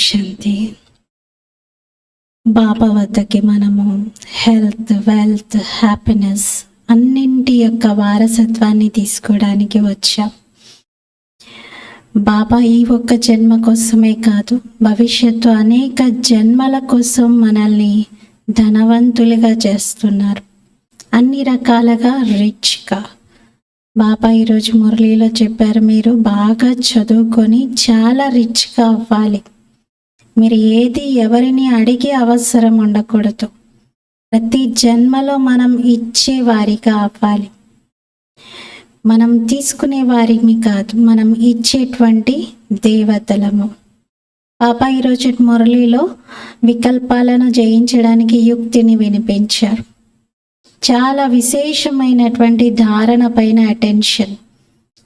శాంతి. బాబా వద్దకి మనము health, wealth, happiness అన్నింటి యొక్క వారసత్వాన్ని తీసుకోవడానికి వచ్చాం. బాబా ఈ ఒక్క జన్మ కోసమే కాదు, భవిష్యత్తు అనేక జన్మల కోసం మనల్ని ధనవంతులుగా చేస్తున్నారు, అన్ని రకాలుగా రిచ్గా. బాబా ఈరోజు మురళీలో చెప్పారు, మీరు బాగా చదువుకొని చాలా రిచ్గా అవ్వాలి. మీరు ఏది ఎవరిని అడిగే అవసరం ఉండకూడదు. ప్రతి జన్మలో మనం ఇచ్చేవారిగా అవ్వాలి. మనం తీసుకునే వారిని కాదు, మనం ఇచ్చేటువంటి దేవతలము. బాబా ఈరోజు మురళీలో వికల్పాలను జయించడానికి యుక్తిని వినిపించారు. చాలా విశేషమైనటువంటి ధారణ పైన అటెన్షన్.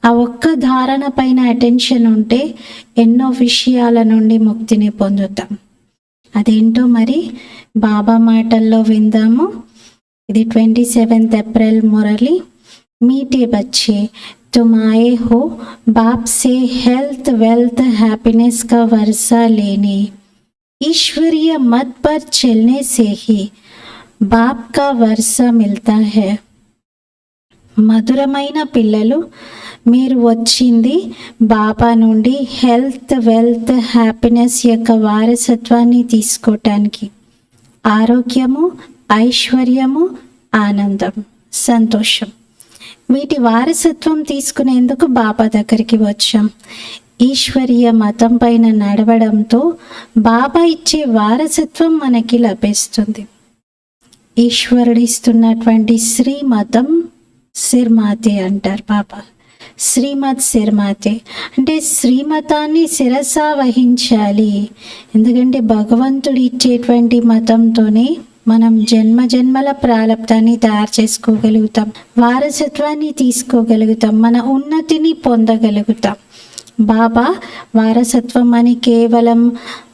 ఆ ఒక్క ధారణ పైన అటెన్షన్ ఉంటే ఎన్నో విషయాల నుండి ముక్తిని పొందుతాం. అదేంటో మరి బాబా మాటల్లో విందాము. ఇది 27 ఏప్రిల్ మురళి. मीठे बच्चे, तुम आए हो बाप से हेल्थ, वेल्थ, हैप्पीनेस का वर्षा लेने. ईश्वरीय मत पर चलने से ही बाप का वर्षा मिलता है. మధురమైన పిల్లలు, మీరు వచ్చింది బాబా నుండి హెల్త్, వెల్త్, హ్యాపీనెస్ యొక్క వారసత్వాన్ని తీసుకోవటానికి. ఆరోగ్యము, ఐశ్వర్యము, ఆనందం, సంతోషం, వీటి వారసత్వం తీసుకునేందుకు బాబా దగ్గరికి వచ్చాం. ఈశ్వరీయ మతం పైన నడవడంతో బాబా ఇచ్చే వారసత్వం మనకి లభిస్తుంది. ఈశ్వరుడు ఇస్తున్నటువంటి శ్రీమతం సిర్మాతే అంటారు బాబా. శ్రీమత్ సిర్మాతే అంటే శ్రీమతాన్ని శిరసా వహించాలి. ఎందుకంటే భగవంతుడు ఇచ్చేటువంటి మతంతోనే మనం జన్మ జన్మల ప్రారంధాన్ని తయారు చేసుకోగలుగుతాం, వారసత్వాన్ని తీసుకోగలుగుతాం, మన ఉన్నతిని పొందగలుగుతాం. బాబా వారసత్వం అని కేవలం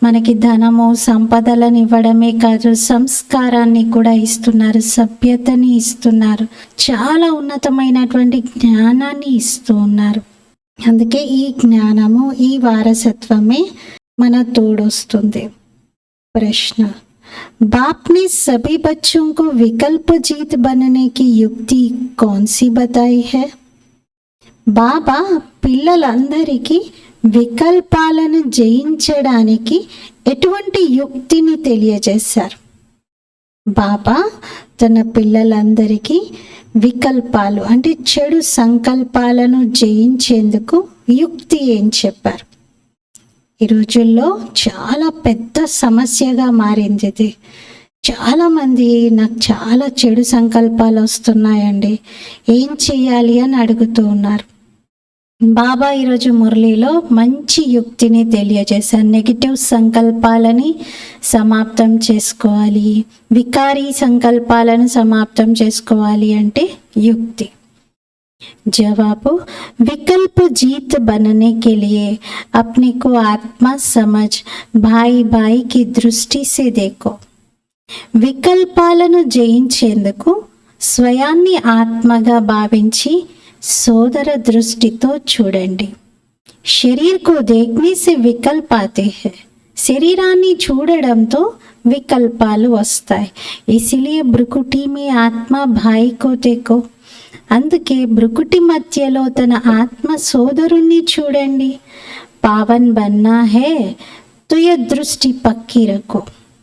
మనకి ధనము, సంపదలను ఇవ్వడమే కాదు, సంస్కారాన్ని కూడా ఇస్తున్నారు, సభ్యతని ఇస్తున్నారు, చాలా ఉన్నతమైనటువంటి జ్ఞానాన్ని ఇస్తూ ఉన్నారు. అందుకే ఈ జ్ఞానము, ఈ వారసత్వమే మన తోడొస్తుంది. ప్రశ్న, बाप ने सभी बच्चों को विकल्प जीत बनने की युक्ति कौन सी बताई है? బాబా పిల్లలందరికీ వికల్పాలను జయించడానికి ఎటువంటి యుక్తిని తెలియజేశారు? బాబా తన పిల్లలందరికీ వికల్పాలు అంటే చెడు సంకల్పాలను జయించేందుకు యుక్తి ఏం చెప్పారు? ఈ రోజుల్లో చాలా పెద్ద సమస్యగా మారింది ఇది. చాలామంది నాకు చాలా చెడు సంకల్పాలు వస్తున్నాయండి, ఏం చేయాలి అని అడుగుతూ ఉన్నారు. బాబా ఈరోజు మురళీలో మంచి యుక్తిని తెలియజేశారు. నెగిటివ్ సంకల్పాలని సమాప్తం చేసుకోవాలి, వికారీ సంకల్పాలను సమాప్తం చేసుకోవాలి అంటే యుక్తి. जवाब, विकल्प जीत बनने के लिए अपने को आत्मा समझ भाई भाई की दृष्टि से देखो. వికల్పాలను జయించేందుకు స్వయాన్ని ఆత్మగా భావించి సోదర దృష్టితో చూడండి. శరీర్ కో దేఖ్నే సే వికల్ప్ ఆతే హై. శరీరాన్ని చూడడంతో వికల్పాలు వస్తాయి. ఇసిలియే బ్రుకుటి మే ఆత్మ భాయి కో దేఖో. అందుకే బ్రుకుటి మధ్యలో తన ఆత్మ సోదరుణ్ణి చూడండి. పావన్ బన్నా హే తుయ దృష్టి పక్కి రఖో.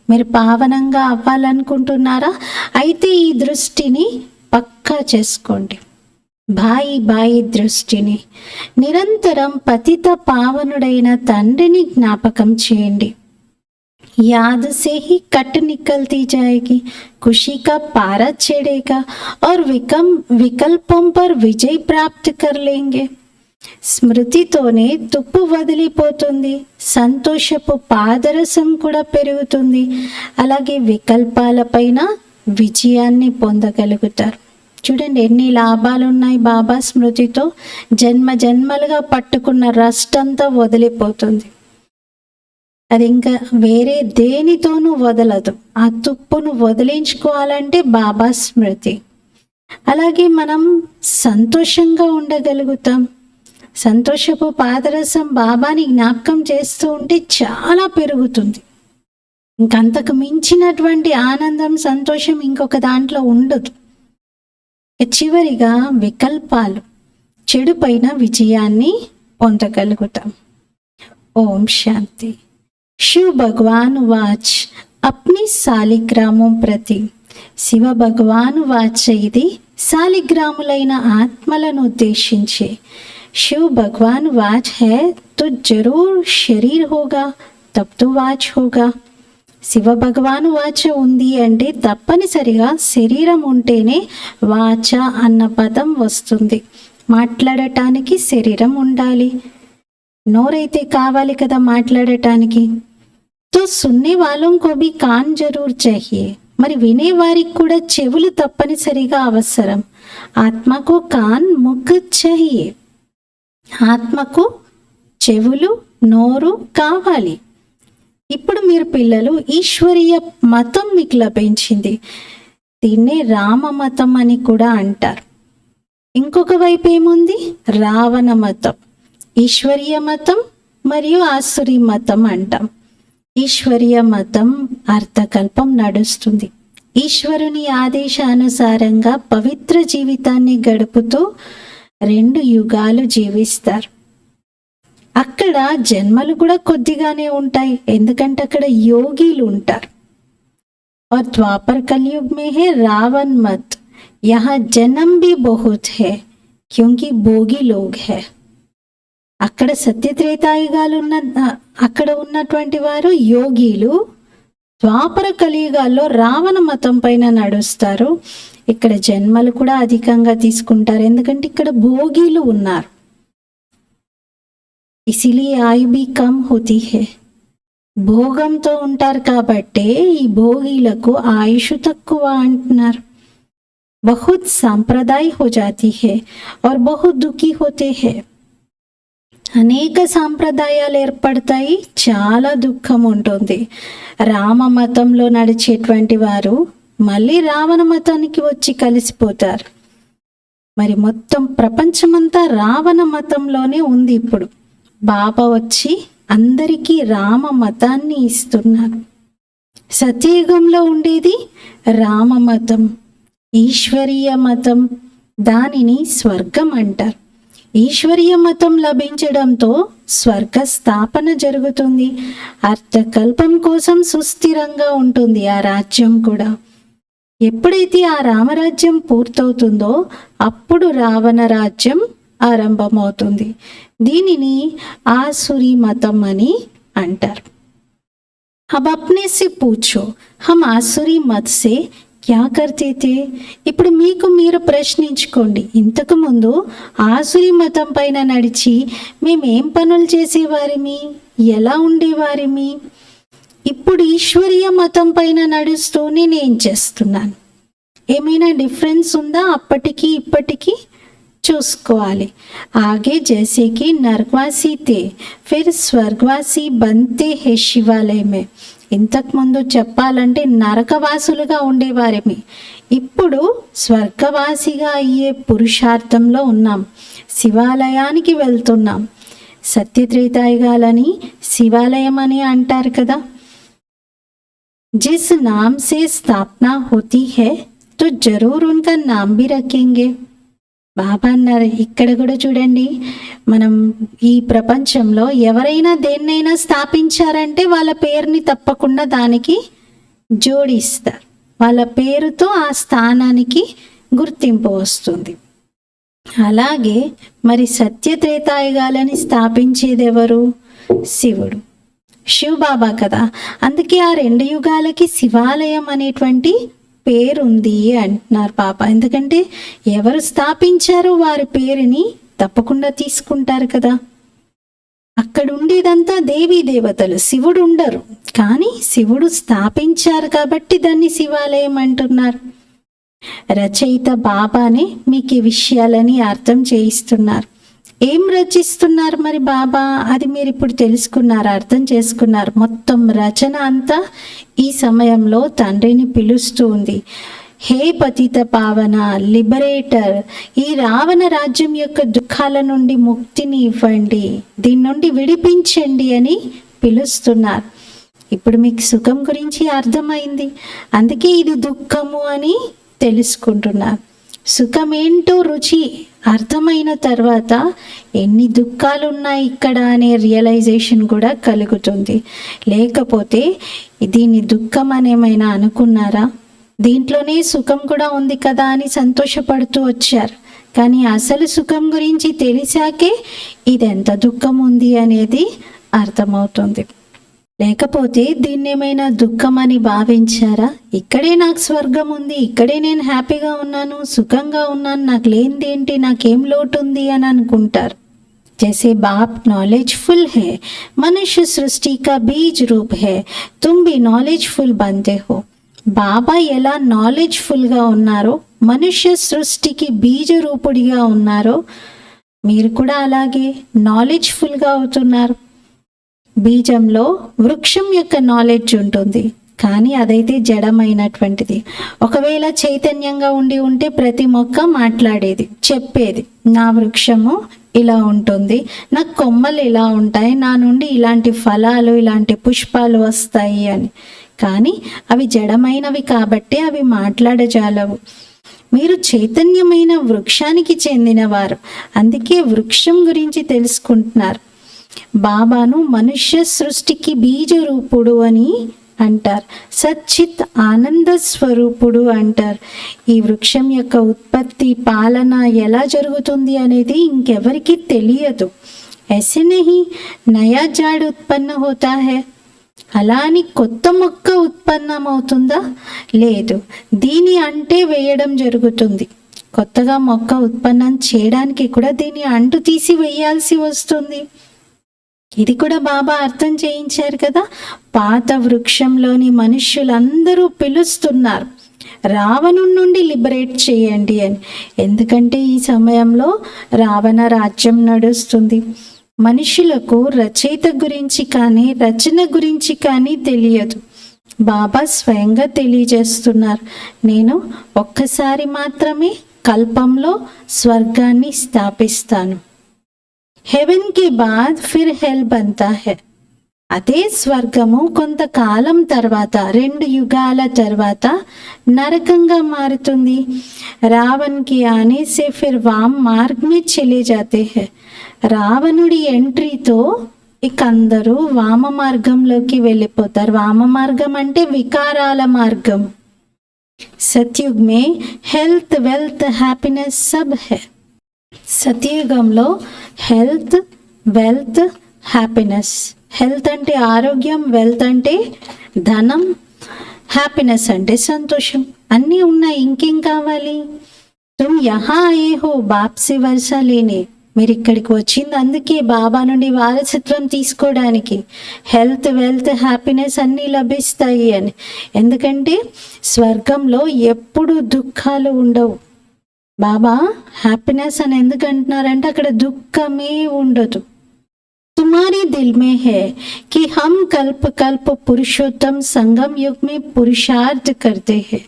మీరు పావనంగా అవ్వాలనుకుంటున్నారా? అయితే ఈ దృష్టిని పక్కా చేసుకోండి. భాయి భాయి దృష్టిని నిరంతరం పతిత పావనుడైన తండ్రిని జ్ఞాపకం చేయండి. याद से ही कट निकलती जाएगी, खुशी का पारा चढ़ेगा और विकल्पों पर विजय प्राप्त कर लेंगे. స్మృతితోనే తుప్పు వదిలిపోతుంది, సంతోషపు పాదరసం కూడా పెరుగుతుంది. అలాగే వికల్పాలపైన విజయాన్ని పొందగలుగుతారు. చూడండి ఎన్ని లాభాలు ఉన్నాయి బాబా స్మృతితో. జన్మ జన్మలుగా పట్టుకున్న రష్టంతా వదిలిపోతుంది. అది ఇంకా వేరే దేనితోనూ వదలదు. ఆ తుప్పును వదిలించుకోవాలంటే బాబా స్మృతి. అలాగే మనం సంతోషంగా ఉండగలుగుతాం. సంతోషపు పాదరసం బాబాని జ్ఞాపకం చేస్తూ ఉంటే చాలా పెరుగుతుంది. ఇంకంతకు మించినటువంటి ఆనందం, సంతోషం ఇంకొక దాంట్లో ఉండదు. చివరిగా వికల్పాలు, చెడు పైన విజయాన్ని పొందగలుగుతాం. ఓం శాంతి. शिव भगवान वाच अपनी सालिग्रामों प्रति. శివ భగవాన్ వాచ ఇది సాలిగ్రాములైన ఆత్మలను ఉద్దేశించి. शिव भगवान वाच है तो जरूर शरीर होगा, तब तो वाच होगा. శివ భగవాన్ వాచ ఉంది అంటే తప్పనిసరిగా శరీరం ఉంటేనే వాచ అన్న పదం వస్తుంది. మాట్లాడటానికి శరీరం ఉండాలి, నోరైతే కావాలి కదా మాట్లాడటానికి. तो सुनने वालों को भी कान जरूर चाहिए. మరి వినేవారికి కూడా చెవులు తప్పనిసరిగా అవసరం. ఆత్మకు కాన్ ముఖ్ चाहिए. ఆత్మకు చెవులు, నోరు కావాలి. ఇప్పుడు మీరు పిల్లలు, ఈశ్వరీయ మతం మీకు లభించింది. దీన్నే రామ మతం అని కూడా అంటారు. ఇంకొక వైపు ఏముంది? రావణ మతం. ఈశ్వరీయ మతం మరియు ఆసురీ మతం అంటాం. ఈశ్వరీయ మతం అర్థకల్పం నడుస్తుంది. ఈశ్వరుని ఆదేశానుసారంగా పవిత్ర జీవితాన్ని గడుపుతూ 2 యుగాలు జీవిస్తారు. అక్కడ జన్మలు కూడా కొద్దిగానే ఉంటాయి, ఎందుకంటే అక్కడ యోగిలు ఉంటారు. और द्वापर कलयुग में है रावण मत. यहाँ जन्म भी बहुत है क्योंकि भोगी लोग है. అక్కడ సత్యత్రేతాయుగాలు అక్కడ ఉన్నటువంటి వారు యోగిలు. ద్వాపర కలియుగాల్లో రావణ మతం పైన నడుస్తారు. ఇక్కడ జన్మలు కూడా అధికంగా తీసుకుంటారు, ఎందుకంటే ఇక్కడ భోగిలు ఉన్నారు. ఇసిలియే ఆయు భీ కమ్ హోతీ హై. భోగంతో ఉంటారు కాబట్టే ఈ భోగిలకు ఆయుష్ తక్కువ అంటున్నారు. बहुत सांप्रदाय हो जाती है और बहुत दुखी होते हैं. అనేక సాంప్రదాయాలు ఏర్పడతాయి, చాలా దుఃఖం ఉంటుంది. రామ మతంలో నడిచేటువంటి వారు మళ్ళీ రావణ మతానికి వచ్చి కలిసిపోతారు. మరి మొత్తం ప్రపంచమంతా రావణ మతంలోనే ఉంది. ఇప్పుడు బాబా వచ్చి అందరికీ రామ మతాన్ని ఇస్తున్నారు. సత్యయుగంలో ఉండేది రామ మతం, ఈశ్వరీయ మతం. దానిని స్వర్గం అంటారు. ఈశ్వరీయ మతం లభించడంతో స్వర్గ స్థాపన జరుగుతుంది. అర్థకల్పం కోసం సుస్థిరంగా ఉంటుంది ఆ రాజ్యం కూడా. ఎప్పుడైతే ఆ రామరాజ్యం పూర్తవుతుందో అప్పుడు రావణ రాజ్యం ఆరంభమవుతుంది. దీనిని ఆసురీ మతం అని అంటారు. अब अपने से पूछो हम आसुरी मत से क्या करते थे. ఇప్పుడు మీకు మీరు ప్రశ్నించుకోండి, ఇంతకు ముందు ఆసురీ మతం పైన నడిచి మేమేం పనులు చేసేవారిమి, ఎలా ఉండేవారిమి. ఇప్పుడు ఈశ్వరీయ మతం పైన నడుస్తూ నేనేం చేస్తున్నాను, ఏమైనా డిఫరెన్స్ ఉందా అప్పటికి ఇప్పటికి చూసుకోవాలి. ఆగే జైసేకి నరకవాసి తే ఫిర్ స్వర్గవాసి బంతే హే శివాలయమే. ఇంతకుముందు చెప్పాలంటే నరకవాసులుగా ఉండేవారిమి, ఇప్పుడు స్వర్గవాసిగా అయ్యే పురుషార్థంలో ఉన్నాం. శివాలయానికి వెళ్తున్నాం. సత్యత్రేతాయుగాలని శివాలయం అని అంటారు కదా. जिस नाम से स्थापना होती है तो जरूर उनका नाम भी रखेंगे. బాబా అన్నారు, ఇక్కడ కూడా చూడండి, మనం ఈ ప్రపంచంలో ఎవరైనా దేన్నైనా స్థాపించారంటే వాళ్ళ పేరుని తప్పకుండా దానికి జోడిస్తారు. వాళ్ళ పేరుతో ఆ స్థానానికి గుర్తింపు వస్తుంది. అలాగే మరి సత్యత్రేతాయుగాలని స్థాపించేది ఎవరు? శివుడు, శివ్ బాబా కదా. అందుకే ఆ 2 యుగాలకి శివాలయం అనేటువంటి పేరుంది అంటున్నారు బాబా. ఎందుకంటే ఎవరు స్థాపించారో వారి పేరుని తప్పకుండా తీసుకుంటారు కదా. అక్కడ ఉండేదంతా దేవీ దేవతలు, శివుడు ఉండరు. కానీ శివుడు స్థాపించారు కాబట్టి దాన్ని శివాలయం అంటున్నారు. రచయిత బాబానే మీకు ఈ విషయాలని అర్థం చేయిస్తున్నారు. ఏం రచిస్తున్నారు మరి బాబా? అది మీరు ఇప్పుడు తెలుసుకున్నారు, అర్థం చేసుకున్నారు. మొత్తం రచన అంతా ఈ సమయంలో తండ్రిని పిలుస్తూ ఉంది. హే పతిత పావన లిబరేటర్, ఈ రావణ రాజ్యం యొక్క దుఃఖాల నుండి ముక్తిని ఇవ్వండి, దీని నుండి విడిపించండి అని పిలుస్తున్నారు. ఇప్పుడు మీకు సుఖం గురించి అర్థమైంది, అందుకే ఇది దుఃఖము అని తెలుసుకుంటున్నారు. సుఖమేంటో రుచి అర్థమైన తర్వాత ఎన్ని దుఃఖాలు ఉన్నాయి ఇక్కడ అనే రియలైజేషన్ కూడా కలుగుతుంది. లేకపోతే దీన్ని దుఃఖం అనేమైనా అనుకున్నారా? దీంట్లోనే సుఖం కూడా ఉంది కదా అని సంతోషపడుతూ వచ్చారు. కానీ అసలు సుఖం గురించి తెలిసాకే ఇదెంత దుఃఖం ఉంది అనేది అర్థమవుతుంది. లేకపోతే దీన్నేమైనా దుఃఖం అని భావించారా? ఇక్కడే నాకు స్వర్గం ఉంది, ఇక్కడే నేను హ్యాపీగా ఉన్నాను, సుఖంగా ఉన్నాను, నాకు లేనిదేంటి, నాకేం లోటు ఉంది అని అనుకుంటారు. जैसे बाप नॉलेजफुल है, मनुष्य सृष्टि का बीज रूप है, तुम भी नॉलेजफुल बनते हो. బాబా ఎలా నాలెడ్జ్ఫుల్గా ఉన్నారో, మనుష్య సృష్టికి బీజ రూపుడిగా ఉన్నారో, మీరు కూడా అలాగే నాలెడ్జ్ఫుల్గా అవుతున్నారు. బీజంలో వృక్షం యొక్క నాలెడ్జ్ ఉంటుంది, కానీ అదైతే జడమైనటువంటిది. ఒకవేళ చైతన్యంగా ఉండి ఉంటే ప్రతి మొక్క మాట్లాడేది, చెప్పేది, నా వృక్షము ఇలా ఉంటుంది, నా కొమ్మలు ఇలా ఉంటాయి, నా నుండి ఇలాంటి ఫలాలు ఇలాంటి పుష్పాలు వస్తాయి అని. కానీ అవి జడమైనవి కాబట్టి అవి మాట్లాడజాలవు. మీరు చైతన్యమైన వృక్షానికి చెందినవారు, అందుకే వృక్షం గురించి తెలుసుకుంటున్నారు. బాబాను మనుష్య సృష్టికి బీజ రూపుడు అని అంటారు, సచ్చిత్ ఆనంద స్వరూపుడు అంటారు. ఈ వృక్షం యొక్క ఉత్పత్తి పాలన ఎలా జరుగుతుంది అనేది ఇంకెవరికి తెలియదు. ऐसे नहीं नया झाड़ उत्पन्न होता है, అలా అని కొత్త మొక్క ఉత్పన్నమవుతుందా? లేదు, దీని అంటే వేయడం జరుగుతుంది. కొత్తగా మొక్క ఉత్పన్నం చేయడానికి కూడా దీని అంటు తీసి వేయాల్సి వస్తుంది. ఇది కూడా బాబా అర్థం చేయించారు కదా. పాత వృక్షంలోని మనుష్యులందరూ పిలుస్తున్నారు, రావణుడి నుండి లిబరేట్ చేయండి అని. ఎందుకంటే ఈ సమయంలో రావణ రాజ్యం నడుస్తుంది. మనుషులకు రచయిత గురించి కానీ రచన గురించి కానీ తెలియదు. బాబా స్వయంగా తెలియజేస్తున్నారు, నేను ఒక్కసారి మాత్రమే కల్పంలో స్వర్గాన్ని స్థాపిస్తాను. హెవెన్ కి బాద్ ఫిర్ హెల్ బంతా హై. అదే స్వర్గము కొంతకాలం తర్వాత 2 యుగాల తర్వాత నరకంగా మారుతుంది. రావణ్ కి ఆనే సే ఫిర్ వామ్ మార్గ్ మే చలే జాతే హై. రావణుడి ఎంట్రీతో ఇక అందరూ వామ మార్గంలోకి వెళ్ళిపోతారు. వామ మార్గం అంటే వికారాల మార్గం. సత్యుగ్ మే హెల్త్ వెల్త్ హ్యాపీనెస్ సబ్ హై. సత్యయుగంలో హెల్త్ వెల్త్ హ్యాపీనెస్, హెల్త్ అంటే ఆరోగ్యం, వెల్త్ అంటే ధనం, హ్యాపీనెస్ అంటే సంతోషం, అన్నీ ఉన్నాయి. ఇంకేం కావాలి? తుమ్ యహా ఆయే హో బాప్ సే వర్షా లేనే. మీరు ఇక్కడికి వచ్చింది అందుకే బాబా నుండి వారసత్వం తీసుకోవడానికి. హెల్త్ వెల్త్ హ్యాపీనెస్ అన్నీ లభిస్తాయి అని. ఎందుకంటే స్వర్గంలో ఎప్పుడు దుఃఖాలు ఉండవు. బాబా హ్యాపీనెస్ అని ఎందుకు అంటున్నారంటే అక్కడ దుఃఖమే ఉండదు. तुम्हारे दिल में है कि हम कल्प कल्प पुरुषोत्तम संगम युग में पुरुषार्थ करते हैं.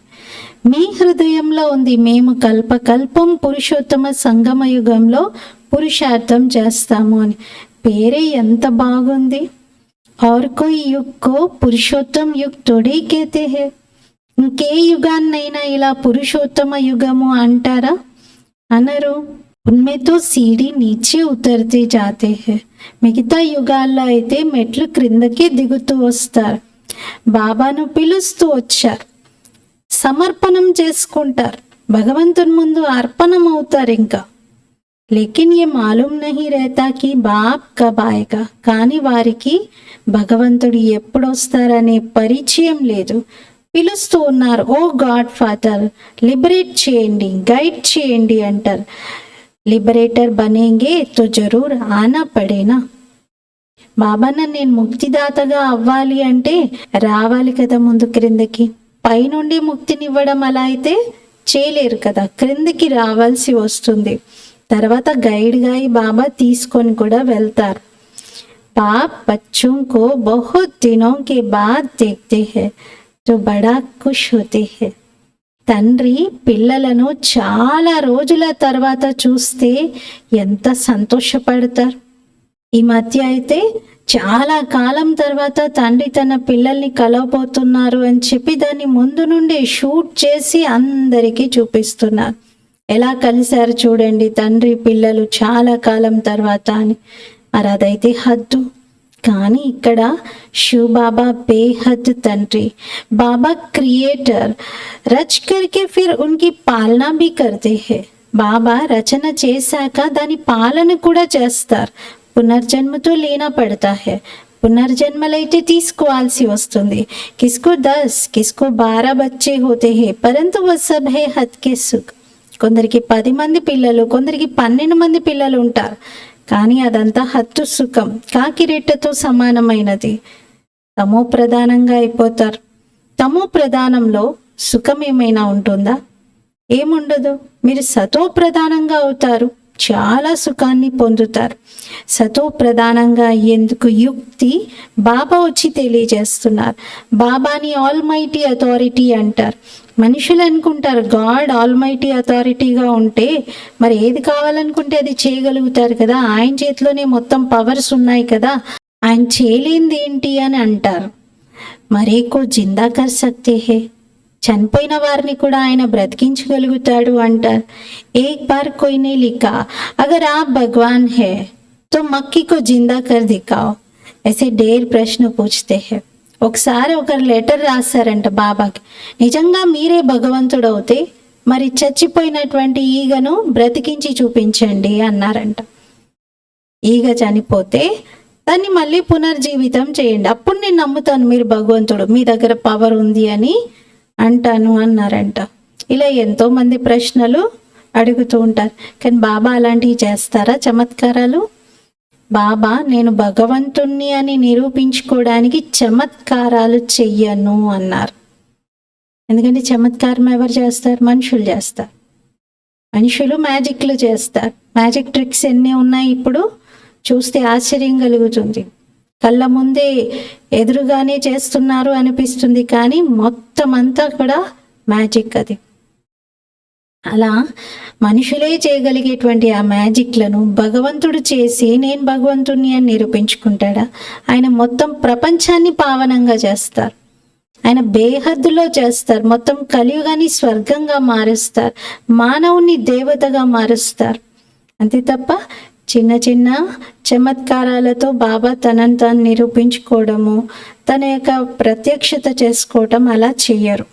మీ హృదయంలో ఉంది, మేము కల్ప కల్పం పురుషోత్తమ సంగమ యుగంలో పురుషార్థం చేస్తాము అని. పేరే ఎంత బాగుంది. और कोई युग को पुरुषोत्तम युग थोड़ी कहते हैं. ఇంకే యుగాన్నైనా ఇలా పురుషోత్తమ యుగము అంటారా? అనరు. उनमें तो सीढ़ी नीचे उतरते जाते हैं. మిగతా యుగాల్లో అయితే మెట్లు క్రిందకే దిగుతూ వస్తారు. బాబాను పిలుస్తూ వచ్చారు, సమర్పణం చేసుకుంటారు, భగవంతుని ముందు అర్పణం అవుతారు. ఇంకా లేకిన్ ఏ మాలూమ్ నహీ रहता कि బాప్ కబ్ ఆయేగా. కానీ వారికి భగవంతుడు ఎప్పుడు వస్తారనే పరిచయం లేదు. పిలుస్తూ ఉన్నారు, ఓ గాడ్ ఫాదర్ లిబరేట్ చేయండి, గైడ్ చేయండి అంటారు. లిబరేటర్ బనేంగే తో జరూర్ ఆనా పడేనా. బాబాన్న నేను ముక్తిదాతగా అవ్వాలి అంటే రావాలి కదా ముందు క్రిందకి. పైనుండి ముక్తినివ్వడం అలా అయితే చేయలేరు కదా, క్రిందికి రావాల్సి వస్తుంది. తర్వాత గైడ్గా బాబా తీసుకొని కూడా వెళ్తారు. బాప్ బచ్చోं को बहुत दिनों के बाद देखते हैं तो बड़ा खुश होते हैं. తండ్రి పిల్లలను చాలా రోజుల తర్వాత చూస్తే ఎంత సంతోషపడతారు. ఈ మధ్య అయితే చాలా కాలం తర్వాత తండ్రి తన పిల్లల్ని కలవబోతున్నారు అని చెప్పి దాన్ని ముందు నుండి షూట్ చేసి అందరికీ చూపిస్తున్నారు. ఎలా కలిశారు చూడండి తండ్రి పిల్లలు చాలా కాలం తర్వాత అని. మరి అదైతే హద్దు. కానీ ఇక్కడ శివ్ బాబా బేహద్ తండ్రి, బాబా క్రియేటర్, రచ్ కర్కే ఫిర్ ఉన్కి పాలనా భీ కర్తే హై. బాబా రచన చేశాక దాని పాలన కూడా చేస్తారు. పునర్జన్మతో లేనా పడతా హై. పునర్జన్మలైతే తీసుకోవాల్సి వస్తుంది. కిస్కో 10 కిస్కో 12 బచ్చే హోతే హై, పరంతు వ సబ్ హై హద్ కే సుఖ్. కొందరికి 10 మంది పిల్లలు, కొందరికి 12 మంది పిల్లలు ఉంటారు. కానీ అదంతా హద్దు సుఖం, కాకిరెట్టతో సమానమైనది. తమో ప్రధానంగా అయిపోతారు. తమో ప్రధానంలో సుఖం ఏమైనా ఉంటుందా? ఏముండదు. మీరు సతో ప్రధానంగా అవుతారు, చాలా సుఖాన్ని పొందుతారు. సతో ప్రధానంగా ఎందుకు యుక్తి బాబా వచ్చి తెలియజేస్తున్నారు. బాబాని ఆల్మైటీ అథారిటీ అంటారు. మనుషులు అనుకుంటారు గాడ్ ఆల్మైటీ అథారిటీగా ఉంటే మరి ఏది కావాలనుకుంటే అది చేయగలుగుతారు కదా, ఆయన చేతిలోనే మొత్తం పవర్స్ ఉన్నాయి కదా, ఆయన చేయలేంది ఏంటి అని అంటారు. మరేకో జిందా కర్ సక్తే హే, చనిపోయిన వారిని కూడా ఆయన బ్రతికించగలుగుతాడు అంటారు. ఏక్ బార్ కోయినే లిఖా అగర్ ఆప్ భగవాన్ హే తో మక్కి కో జిందా కర్ దిఖాओ, ऐसे ढेर ప్రశ్న పూछते हैं. ఒకసారి ఒకరు లెటర్ రాశారంట బాబాకి, నిజంగా మీరే భగవంతుడు అవుతే మరి చచ్చిపోయినటువంటి ఈగను బ్రతికించి చూపించండి అన్నారంట. ఈగ చనిపోతే దాన్ని మళ్ళీ పునర్జీవితం చేయండి, అప్పుడు నేను నమ్ముతాను మీరు భగవంతుడు, మీ దగ్గర పవర్ ఉంది అని అంటాను అన్నారంట. ఇలా ఎంతో మంది ప్రశ్నలు అడుగుతూ ఉంటారు. కానీ బాబా అలాంటివి చేస్తారా చమత్కారాలు? బాబా నేను భగవంతుణ్ణి అని నిరూపించుకోవడానికి చమత్కారాలు చెయ్యను అన్నారు. ఎందుకంటే చమత్కారం ఎవరు చేస్తారు? మనుషులు చేస్తారు. మనుషులు మ్యాజిక్లు చేస్తారు. మ్యాజిక్ ట్రిక్స్ ఎన్ని ఉన్నాయి ఇప్పుడు చూస్తే ఆశ్చర్యం కలుగుతుంది. కళ్ళ ముందే ఎదురుగానే చేస్తున్నారు అనిపిస్తుంది, కానీ మొత్తం అంతా కూడా మ్యాజిక్ అది. అలా మనుషులే చేయగలిగేటువంటి ఆ మ్యాజిక్లను భగవంతుడు చేసి నేను భగవంతుణ్ణి అని నిరూపించుకుంటాడా? ఆయన మొత్తం ప్రపంచాన్ని పావనంగా చేస్తారు. ఆయన బేహద్దులో చేస్తారు. మొత్తం కలియుగాన్ని స్వర్గంగా మారుస్తారు. మానవుని దేవతగా మారుస్తారు. అంతే తప్ప చిన్న చిన్న చమత్కారాలతో బాబా తనను తాను నిరూపించుకోవడము, తన యొక్క ప్రత్యక్షత చేసుకోవటం అలా చెయ్యరు.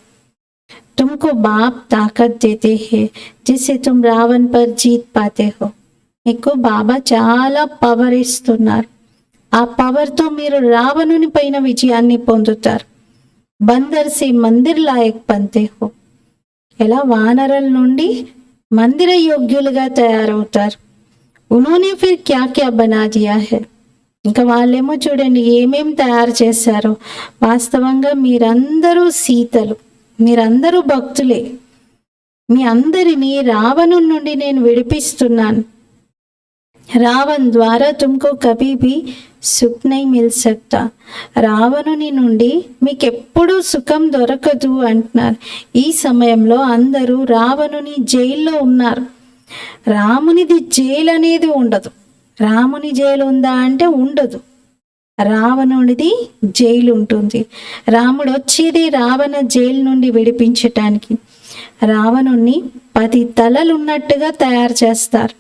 तुमको बाप ताकत देते हैं जिससे तुम रावण पर जीत पाते हो. మీకు బాబా చాలా పవర్ ఇస్తున్నారు. ఆ పవర్తో మీరు రావణుని పైన విజయాన్ని పొందుతారు. బందర్ సే మందిర్ లాయక్ బంతే హో. ఎలా వానరుల నుండి మందిర యోగ్యులుగా తయారవుతారు. ఉన్హోనే ఫిర్ క్యా క్యా బనా దియా హై. ఇంకా వాళ్ళేమో చూడండి ఏమేం తయారు చేశారో. వాస్తవంగా మీరందరూ సీతలు, మీరందరూ భక్తులే. మీ అందరినీ రావణుని నుండి నేను విడిపిస్తున్నాను. రావణ్ ద్వారా తుమ్కో కభీ భీ సుఖ్ నహీ మిల్ సక్తా. రావణుని నుండి మీకెప్పుడూ సుఖం దొరకదు అంటున్నారు. ఈ సమయంలో అందరూ రావణుని జైల్లో ఉన్నారు. రామునిది జైలు అనేది ఉండదు. రాముని జైలు ఉందా అంటే ఉండదు. రావణుడిది జైలు ఉంటుంది. రాముడు వచ్చేది రావణ జైలు నుండి విడిపించటానికి. రావణుణ్ణి 10 తలలు ఉన్నట్టుగా తయారు చేస్తారు.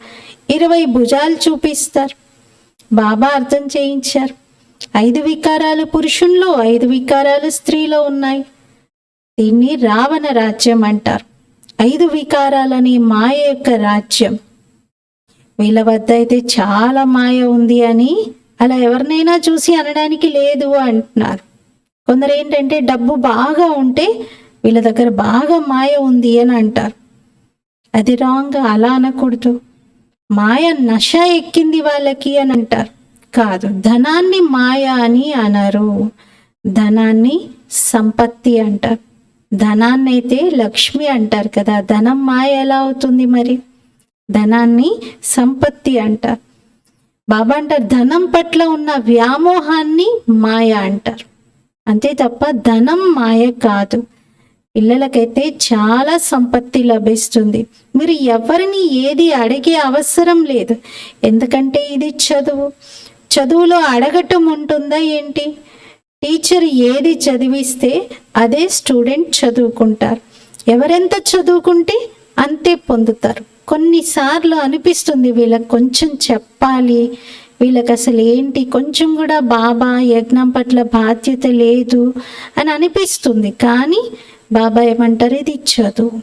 20 భుజాలు చూపిస్తారు. బాబా అర్థం చేయించారు. 5 వికారాలు పురుషుల్లో, 5 వికారాలు స్త్రీలో ఉన్నాయి. దీన్ని రావణ రాజ్యం అంటారు. 5 వికారాలని మాయ యొక్క రాజ్యం. వీళ్ళ వద్ద అయితే చాలా మాయ ఉంది అని అలా ఎవరినైనా చూసి అనడానికి లేదు అంటున్నారు. కొందరు ఏంటంటే డబ్బు బాగా ఉంటే వీళ్ళ దగ్గర బాగా మాయ ఉంది అని అంటారు. అది రాంగ్. అలా అనకూడదు. మాయ నష ఎక్కింది వాళ్ళకి అని అంటారు. కాదు, ధనాన్ని మాయ అని అనరు. ధనాన్ని సంపత్తి అంటారు. ధనాన్ని అయితే లక్ష్మి అంటారు కదా. ధనం మాయ ఎలా అవుతుంది మరి? ధనాన్ని సంపత్తి అంటారు. బాబా అంటారు ధనం పట్ల ఉన్న వ్యామోహాన్ని మాయ అంటారు. అంతే తప్ప ధనం మాయ కాదు. పిల్లలకైతే చాలా సంపత్తి లభిస్తుంది. మీరు ఎవరిని ఏది అడిగే అవసరం లేదు. ఎందుకంటే ఇది చదువు. చదువులో అడగటం ఉంటుందా ఏంటి? టీచర్ ఏది చదివిస్తే అదే స్టూడెంట్ చదువుకుంటారు. ఎవరెంత చదువుకుంటే అంతే పొందుతారు. కొన్నిసార్లు అనిపిస్తుంది వీళ్ళకి కొంచెం చెప్పాలి, వీళ్ళకి అసలు ఏంటి కొంచెం కూడా బాబా యజ్ఞం పట్ల బాధ్యత లేదు అని అనిపిస్తుంది. కానీ బాబా ఏమంటారు, ఇది చదువు.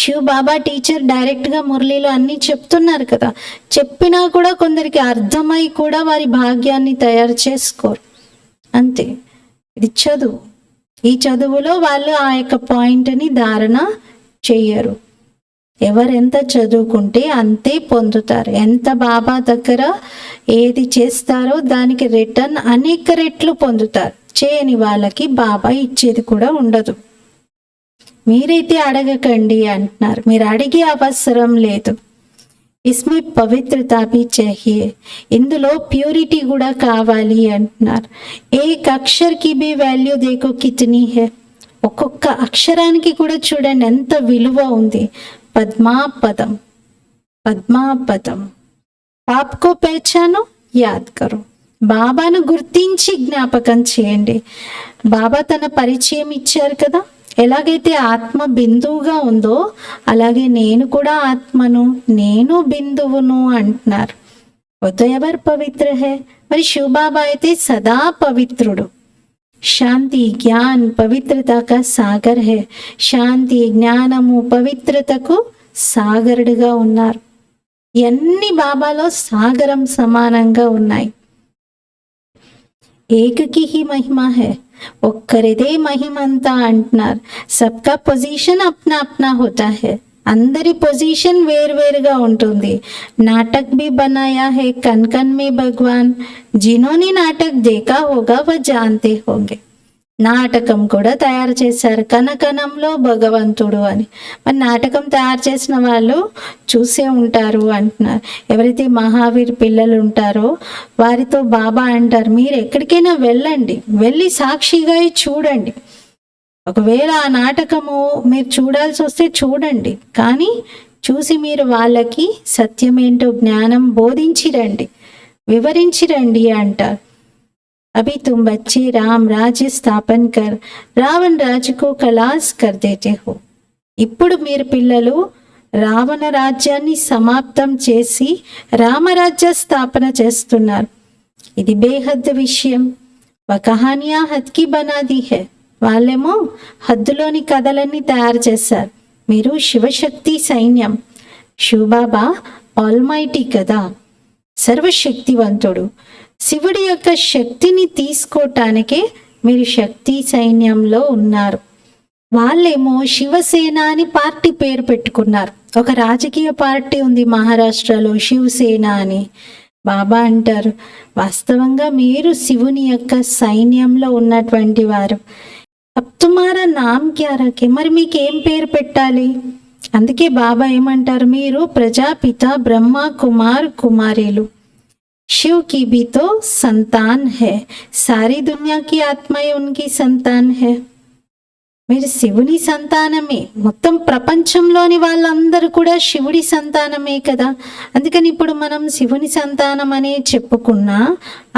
శివ్ బాబా టీచర్ డైరెక్ట్గా మురళీలో అన్నీ చెప్తున్నారు కదా, చెప్పినా కూడా కొందరికి అర్థమై కూడా వారి భాగ్యాన్ని తయారు చేసుకోరు. అంతే, ఇది చదువు. ఈ చదువులో వాళ్ళు ఆ యొక్క పాయింట్ని ధారణ చెయ్యరు. ఎవరెంత చదువుకుంటే అంతే పొందుతారు. ఎంత బాబా దగ్గర ఏది చేస్తారో దానికి రిటర్న్ అనేక రెట్లు పొందుతారు. చేయని వాళ్ళకి బాబా ఇచ్చేది కూడా ఉండదు. మీరైతే అడగకండి అంటున్నారు. మీరు అడిగే అవసరం లేదు. ఇస్మే పవిత్రత భీ చాహియే, ఇందులో ప్యూరిటీ కూడా కావాలి అంటున్నారు. ఏక్ అక్షర్కి భీ వాల్యూ దేఖో కితనీ హై, ఒక్కొక్క అక్షరానికి కూడా చూడండి ఎంత విలువ ఉంది. పద్మాపదం, పద్మాపదం. పాప్కో పేచాను యాద్ కరో, బాబాను గుర్తించి జ్ఞాపకం చేయండి. బాబా తన పరిచయం ఇచ్చారు కదా, ఎలాగైతే ఆత్మ బిందువుగా ఉందో అలాగే నేను కూడా ఆత్మను, నేను బిందువును అంటున్నారు. వద్దు ఎవరు పవిత్ర హే, మరి శివబాబా అయితే సదా పవిత్రుడు. శాంతి జ్ఞాన్ పవిత్రతక సాగర్ హే, శాంతి జ్ఞానము పవిత్రతకు సాగరుడుగా ఉన్నారు. ఎన్ని బాబాలో సాగరం సమానంగా ఉన్నాయి. ఏకకి హీ మహిమ హే, ఒక్కరిదే మహిమంతా అంటున్నారు. సబ్కా పొజిషన్ అప్నా అప్నా హోతా హే, అందరి పొజిషన్ వేరువేరుగా ఉంటుంది. నాటక్ భీ బనాయా హే కన్ కన్ మే భగవాన్, జినోని నాటక్ దేకా హోగా వ జాంతే హోంగే. నాటకం కూడా తయారు చేశారు, కనకనంలో భగవంతుడు అని. మరి నాటకం తయారు చేసిన వాళ్ళు చూసే ఉంటారు అంటున్నారు. ఎవరైతే మహావీర్ పిల్లలు ఉంటారో వారితో బాబా అంటారు, మీరు ఎక్కడికైనా వెళ్ళండి, వెళ్ళి సాక్షిగా చూడండి. ఒకవేళ ఆ నాటకము మీరు చూడాల్సి వస్తే చూడండి, కానీ చూసి మీరు వాళ్ళకి సత్యమేంటో జ్ఞానం బోధించి రండి, వివరించి రండి అంటారు. अभी तुम बच्चे राम राज्य स्थापन कर रावण राज्य को खलास कर देते हो, ఇప్పుడు మీరు పిల్లలు రావణ రాజ్యాన్ని సమాప్తం చేసి రామరాజ్య స్థాపన చేస్తున్నారు. ఇది బేహద్ విషయం. కహానియా హద్కి బనాది హే, వాళ్ళేమో హద్దులోని కథలన్నీ తయారు చేశారు. మీరు శివశక్తి సైన్యం. శివబాబా ఆల్మైటీ కదా, సర్వశక్తివంతుడు. శివుడి యొక్క శక్తిని తీసుకోవటానికే మీరు శక్తి సైన్యంలో ఉన్నారు. వాళ్ళేమో శివసేన అని పార్టీ పేరు పెట్టుకున్నారు. ఒక రాజకీయ పార్టీ ఉంది మహారాష్ట్రలో, శివసేన అని. బాబా అంటారు, వాస్తవంగా మీరు శివుని యొక్క సైన్యంలో ఉన్నటువంటి వారు. అబ్ తుమారా నామ్ క్యా రఖే, మరి మీకు ఏం పేరు పెట్టాలి? అందుకే బాబా ఏమంటారు, మీరు ప్రజాపిత బ్రహ్మ కుమార్ కుమారీలు. शिव की भी तो संतान है, सारी दुनिया की आत्माएं उनकी संतान है. మీరు శివుని సంతానమే, మొత్తం ప్రపంచంలోని వాళ్ళందరూ కూడా శివుడి సంతానమే కదా. అందుకని ఇప్పుడు మనం శివుని సంతానం అనే చెప్పుకున్నా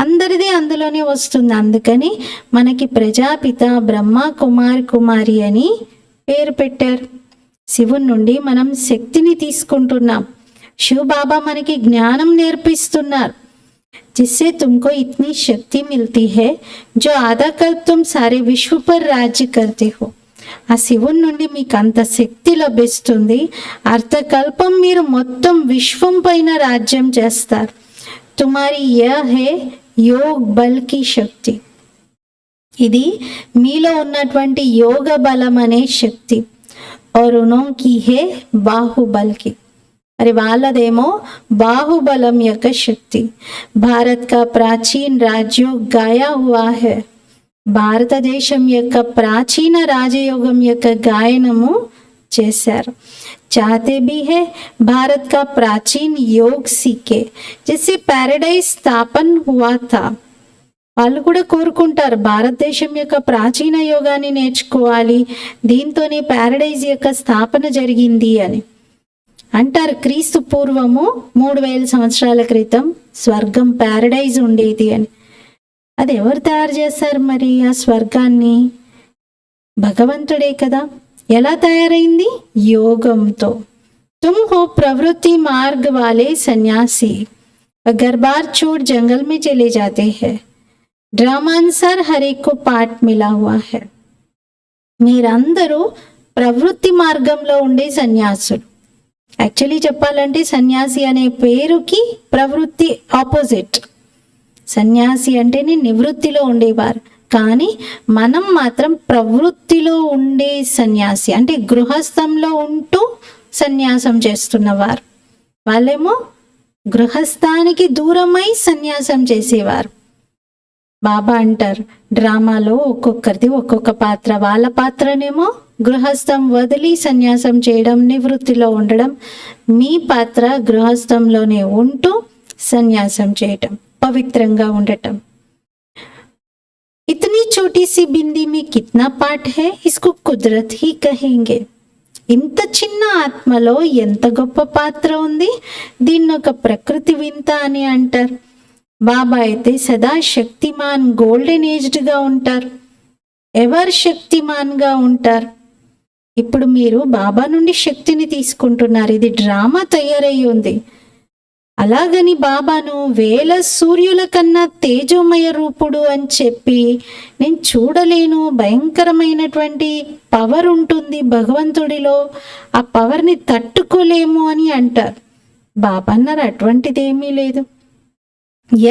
అందరిది అందులోనే వస్తుంది. అందుకని మనకి ప్రజాపిత బ్రహ్మ కుమార్ కుమారి అని పేరు పెట్టారు. శివుని నుండి మనం శక్తిని తీసుకుంటున్నాం. శివ బాబా మనకి జ్ఞానం నేర్పిస్తున్నారు. जिससे तुमको इतनी शक्ति मिलती है जो आधा कल्प तुम सारे विश्व पर राज्य करते हो. ఆ శివుని నుండి మీకు అంత శక్తి లభిస్తుంది, అర్ధకల్పం మీరు మొత్తం విశ్వం పైన రాజ్యం చేస్తారు. తుమారి యహ హే యోగ్ బల్ కి శక్తి, ఇది మీలో ఉన్నటువంటి యోగ బలం అనే శక్తి. और उनकी है బాహుబల్ కి, మరి వాళ్ళదేమో బాహుబలం యొక్క శక్తి. భారత్ కా ప్రాచీన రాజ్యోగ్ గాయా హువా హై, భారతదేశం యొక్క ప్రాచీన రాజయోగం యొక్క గాయనము చేశారు. చాహతే భీ హై భారత్ కా ప్రాచీన యోగ్ సీకే, జిస్సే ప్యారడైజ్ స్థాపన్ హువా థా. వాళ్ళు కూడా కోరుకుంటారు భారతదేశం యొక్క ప్రాచీన యోగాన్ని నేర్చుకోవాలి, దీంతోనే ప్యారడైజ్ యొక్క స్థాపన జరిగింది అని అంటారు. క్రీస్తు పూర్వము 3000 సంవత్సరాల క్రితం స్వర్గం ప్యారడైజ్ ఉండేది అని. అది ఎవరు తయారు చేస్తారు మరి ఆ స్వర్గాన్ని? భగవంతుడే కదా. ఎలా తయారైంది? యోగంతో. तुम हो प्रवृत्ति मार्ग वाले सन्यासी, अगर बार छोड़ जंगल में चले जाते हैं, ड्रामानुसार हर एक को पाठ मिला हुआ है. మీరందరూ ప్రవృత్తి మార్గంలో ఉండే సన్యాసులు. యాక్చువల్లీ చెప్పాలంటే సన్యాసి అనే పేరుకి ప్రవృత్తి ఆపోజిట్. సన్యాసి అంటేనే నివృత్తిలో ఉండేవారు, కానీ మనం మాత్రం ప్రవృత్తిలో ఉండే సన్యాసి అంటే గృహస్థంలో ఉంటూ సన్యాసం చేస్తున్నవారు. వాళ్ళేమో గృహస్థానికి దూరమై సన్యాసం చేసేవారు. బాబా అంటారు డ్రామాలో ఒక్కొక్కరిది ఒక్కొక్క పాత్ర. వాళ్ళ పాత్రనేమో గృహస్థం వదిలి సన్యాసం చేయడం, నివృత్తిలో ఉండడం. మీ పాత్ర గృహస్థంలోనే ఉంటూ సన్యాసం చేయటం, పవిత్రంగా ఉండటం. ఇతनी छोटी सी बिंदी में कितना पाठ है, इसको कुदरत ही कहेंगे. ఇంత చిన్న ఆత్మలో ఎంత గొప్ప పాత్ర ఉంది, దీన్ని ఒక ప్రకృతి వింత అని అంటారు. బాబా అయితే సదా శక్తిమాన్ గోల్డెన్ ఏజ్డ్గా ఉంటారు. ఎవర్ శక్తిమాన్గా ఉంటారు. ఇప్పుడు మీరు బాబా నుండి శక్తిని తీసుకుంటున్నారు. ఇది డ్రామా తయారయ్యి ఉంది. అలాగని బాబాను వేల సూర్యుల కన్నా తేజోమయ రూపుడు అని చెప్పి నేను చూడలేను, భయంకరమైనటువంటి పవర్ ఉంటుంది భగవంతుడిలో, ఆ పవర్ని తట్టుకోలేము అని అంటారు. బాబా అన్నారు అటువంటిదేమీ లేదు.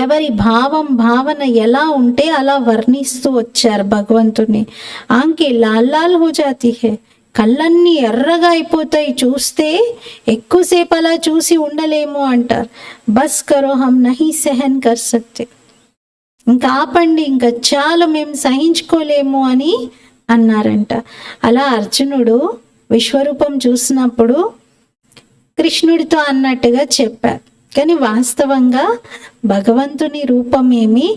ఎవరి భావం భావన ఎలా ఉంటే అలా వర్ణిస్తూ వచ్చారు భగవంతుడిని. ఆంకే లాల్ లాల్ హో జాతి హై, కళ్ళన్నీ ఎర్రగా అయిపోతాయి, చూస్తే ఎక్కువసేపు అలా చూసి ఉండలేము అంటారు. బస్ కరో హమ్ నహీ సెహన్ కర్ సక్తే, ఇంకా ఆపండి, ఇంకా చాలు, మేము సహించుకోలేము అని అన్నారంట. అలా అర్జునుడు విశ్వరూపం చూసినప్పుడు కృష్ణుడితో అన్నట్టుగా చెప్పారు, కానీ వాస్తవంగా భగవంతుని రూపమేమి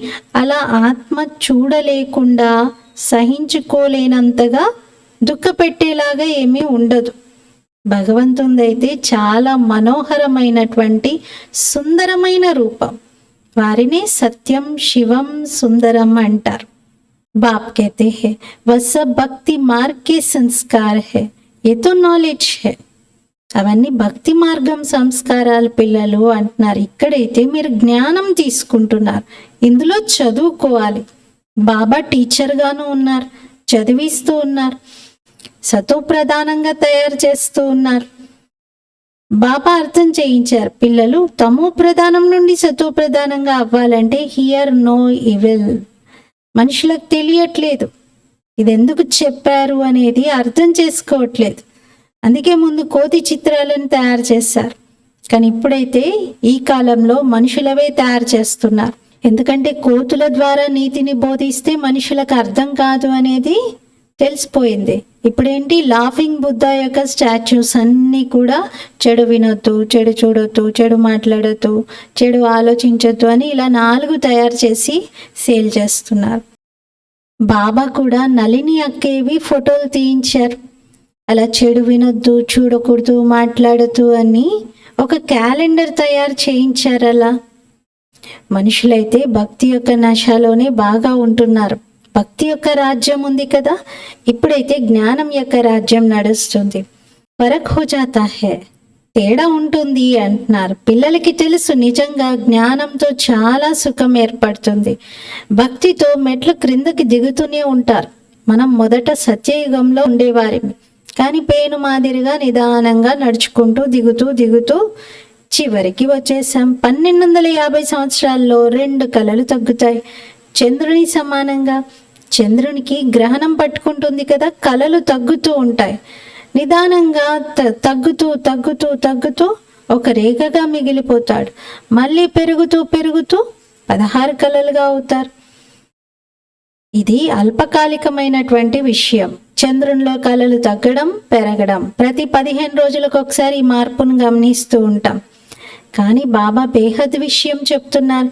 అలా ఆత్మ చూడలేకుండా సహించుకోలేనంతగా దుఃఖపెట్టేలాగా ఏమీ ఉండదు. భగవంతుదైతే చాలా మనోహరమైనటువంటి సుందరమైన రూపం. వారినే సత్యం శివం సుందరం అంటారు. బాప్ कहते हैं वह सब भक्ति मार्ग के संस्कार है, ये तो नॉलेज है. అవన్నీ భక్తి మార్గం సంస్కారాలు పిల్లలు అంటున్నారు. ఇక్కడైతే మీరు జ్ఞానం తీసుకుంటున్నారు, ఇందులో చదువుకోవాలి. బాబా టీచర్గాను ఉన్నారు, చదివిస్తూ ఉన్నారు, సతో ప్రధానంగా తయారు చేస్తూ ఉన్నారు. బాబా అర్థం చేయించారు, పిల్లలు తమో ప్రధానం నుండి సతో ప్రధానంగా అవ్వాలంటే హియర్ నో ఈవిల్. మనుషులకు తెలియట్లేదు ఇది ఎందుకు చెప్పారు అనేది, అర్థం చేసుకోవట్లేదు. అందుకే ముందు కోతి చిత్రాలను తయారు చేశారు, కానీ ఇప్పుడైతే ఈ కాలంలో మనుషులవే తయారు చేస్తున్నారు. ఎందుకంటే కోతుల ద్వారా నీతిని బోధిస్తే మనుషులకు అర్థం కాదు అనేది తెలిసిపోయింది. ఇప్పుడేంటి, లాఫింగ్ బుద్ధ యొక్క స్టాచ్యూస్ అన్నీ కూడా చెడు వినొద్దు, చెడు చూడొద్దు, చెడు మాట్లాడొద్దు, చెడు ఆలోచించొద్దు అని ఇలా 4 తయారు చేసి సేల్ చేస్తున్నారు. బాబా కూడా నళిని అక్కేవి ఫోటోలు తీయించారు. అలా చెడు వినొద్దు, చూడకూడదు, మాట్లాడద్దు అని ఒక క్యాలెండర్ తయారు చేయించారు. అలా మనుషులైతే భక్తి యొక్క నశాలోనే బాగా ఉంటున్నారు. భక్తి యొక్క రాజ్యం ఉంది కదా, ఇప్పుడైతే జ్ఞానం యొక్క రాజ్యం నడుస్తుంది. ఫరక్ హో జాతా హై, తేడా ఉంటుంది అంటున్నారు. పిల్లలకి తెలుసు నిజంగా జ్ఞానంతో చాలా సుఖం ఏర్పడుతుంది. భక్తితో మెట్లు క్రిందకి దిగుతూనే ఉంటారు. మనం మొదట సత్యయుగంలో ఉండేవారిని, కానీ పేను మాదిరిగా నిదానంగా నడుచుకుంటూ దిగుతూ దిగుతూ చివరికి వచ్చేసాం. 1250 సంవత్సరాల్లో 2 కళలు తగ్గుతాయి. చంద్రుని సమానంగా. చంద్రునికి గ్రహణం పట్టుకుంటుంది కదా, కళలు తగ్గుతూ ఉంటాయి. నిదానంగా తగ్గుతూ తగ్గుతూ తగ్గుతూ ఒక రేఖగా మిగిలిపోతాడు. మళ్ళీ పెరుగుతూ పెరుగుతూ 16 కళలుగా అవుతారు. ఇది అల్పకాలికమైనటువంటి విషయం. చంద్రునిలో కళలు తగ్గడం పెరగడం, ప్రతి 15 రోజులకు ఒకసారి ఈ మార్పును గమనిస్తూ ఉంటాం. కానీ బాబా బేహద్ విషయం చెప్తున్నారు.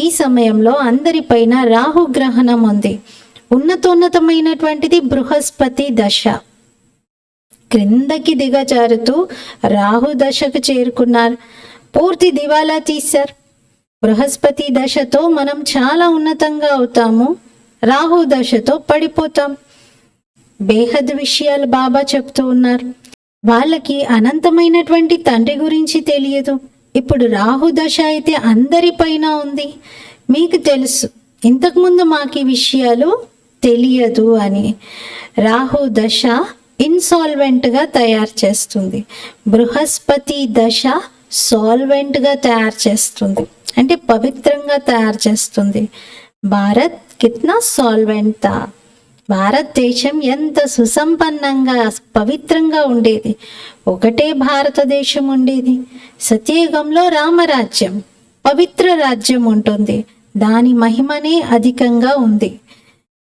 ఈ సమయంలో అందరిపైన రాహు గ్రహణం ఉంది. ఉన్నతమైనటువంటిది బృహస్పతి దశ. క్రిందకి దిగజారుతూ రాహు దశకు చేరుకున్నారు. పూర్తి దివాలా తీశారు. బృహస్పతి దశతో మనం చాలా ఉన్నతంగా అవుతాము, రాహు దశతో పడిపోతాం. బేహద్ విషయాలు బాబా చెప్తూ ఉన్నారు. వాళ్ళకి అనంతమైనటువంటి తండ్రి గురించి తెలియదు. ఇప్పుడు రాహు దశ అయితే అందరిపైన ఉంది. మీకు తెలుసు, ఇంతకుముందు మాకు ఈ విషయాలు తెలియదు అని. రాహు దశ ఇన్సాల్వెంట్గా తయారు చేస్తుంది. బృహస్పతి దశ సాల్వెంట్గా తయారు చేస్తుంది, అంటే పవిత్రంగా తయారు చేస్తుంది. భారత్ కిత్నా సాల్వెంట్ తా. భారతదేశం ఎంత సుసంపన్నంగా పవిత్రంగా ఉండేది. ఒకటే భారతదేశం ఉండేది. సత్యయుగంలో రామరాజ్యం, పవిత్ర రాజ్యం ఉంటుంది. దాని మహిమనే అధికంగా ఉంది.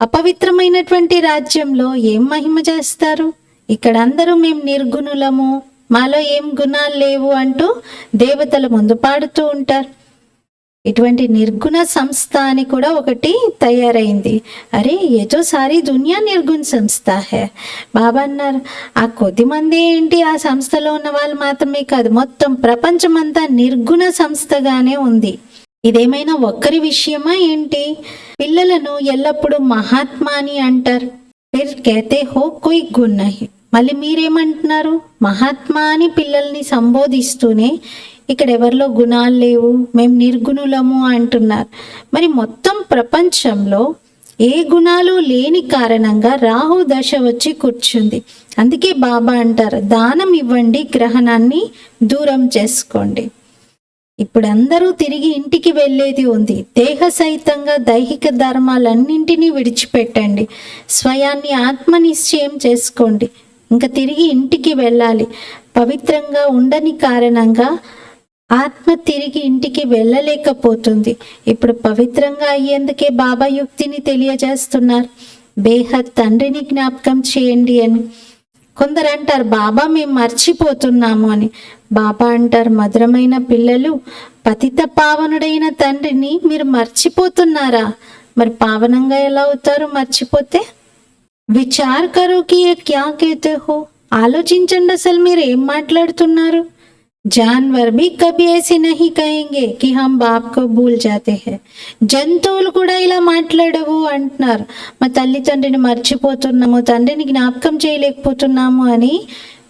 అపవిత్రమైనటువంటి రాజ్యంలో ఏం మహిమ చేస్తారు? ఇక్కడ అందరూ మేము నిర్గుణులము, మాలో ఏం గుణాలు లేవు అంటూ దేవతల ముందు పాడుతూ ఉంటారు. ఇటువంటి నిర్గుణ సంస్థ అని కూడా ఒకటి తయారైంది. అరే ఏదో సారీ దునియా నిర్గుణ సంస్థ హే. బాబా అన్నారు, ఆ కొద్ది మంది ఏంటి, ఆ సంస్థలో ఉన్న వాళ్ళు మాత్రమే కాదు, మొత్తం ప్రపంచమంతా నిర్గుణ సంస్థగానే ఉంది. ఇదేమైనా ఒక్కరి విషయమా ఏంటి? పిల్లలను ఎల్లప్పుడూ మహాత్మా అని అంటారు. ఫిర్ కేతే హో కోయి గుణ నహీ. మళ్ళీ మీరేమంటున్నారు? మహాత్మా అని పిల్లల్ని సంబోధిస్తూనే ఇక్కడ ఎవరిలో గుణాలు లేవు, మేము నిర్గుణులము అంటున్నారు. మరి మొత్తం ప్రపంచంలో ఏ గుణాలు లేని కారణంగా రాహు దశ వచ్చి కూర్చుంది. అందుకే బాబా అంటారు, దానం ఇవ్వండి, గ్రహణాన్ని దూరం చేసుకోండి. ఇప్పుడు అందరూ తిరిగి ఇంటికి వెళ్ళేది ఉంది. దేహ సహితంగా దైహిక ధర్మాలన్నింటినీ విడిచిపెట్టండి. స్వయాన్ని ఆత్మనిశ్చయం చేసుకోండి. ఇంకా తిరిగి ఇంటికి వెళ్ళాలి. పవిత్రంగా ఉండని కారణంగా ఆత్మ తిరిగి ఇంటికి వెళ్ళలేకపోతుంది. ఇప్పుడు పవిత్రంగా అయ్యేందుకే బాబా యుక్తిని తెలియజేస్తున్నారు. బేహద్ తండ్రిని జ్ఞాపకం చేయండి అని. కొందరు అంటారు, బాబా మేము మర్చిపోతున్నాము అని. బాబా అంటారు, మధురమైన పిల్లలు, పతిత పావనుడైన తండ్రిని మీరు మర్చిపోతున్నారా? మరి పావనంగా ఎలా అవుతారు మర్చిపోతే? విచార్ కరో కి ఏ క్యా కేతే హో. ఆలోచించండి, అసలు మీరు ఏం మాట్లాడుతున్నారు. जानवर भी कभी ऐसे नहीं कहेंगे कि हम बाप को भूल जाते हैं. జంతువులు కూడా ఇలా మాట్లాడవు అంటున్నారు. మా తల్లిదండ్రిని మర్చిపోతున్నాము, తండ్రిని జ్ఞాపకం చేయలేకపోతున్నాము అని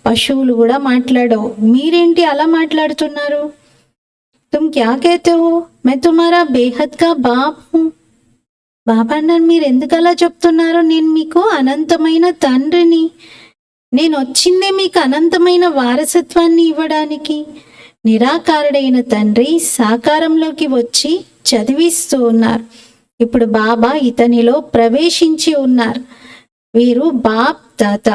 పశువులు కూడా మాట్లాడవు. మీరేంటి అలా మాట్లాడుతున్నారు? తుమ్ క్యా कहते हो? मैं तुम्हारा बेहद का बाप हूँ. బాబా అన్నారు, మీరు ఎందుకు అలా చెప్తున్నారు? నేను మీకు అనంతమైన తండ్రిని. నేను వచ్చిందే మీకు అనంతమైన వారసత్వాన్ని ఇవ్వడానికి. నిరాకారుడైన తండ్రి సాకారంలోకి వచ్చి చదివిస్తూ ఉన్నారు. ఇప్పుడు బాబా ఇతనిలో ప్రవేశించి ఉన్నారు. వీరు బాప్ దాత.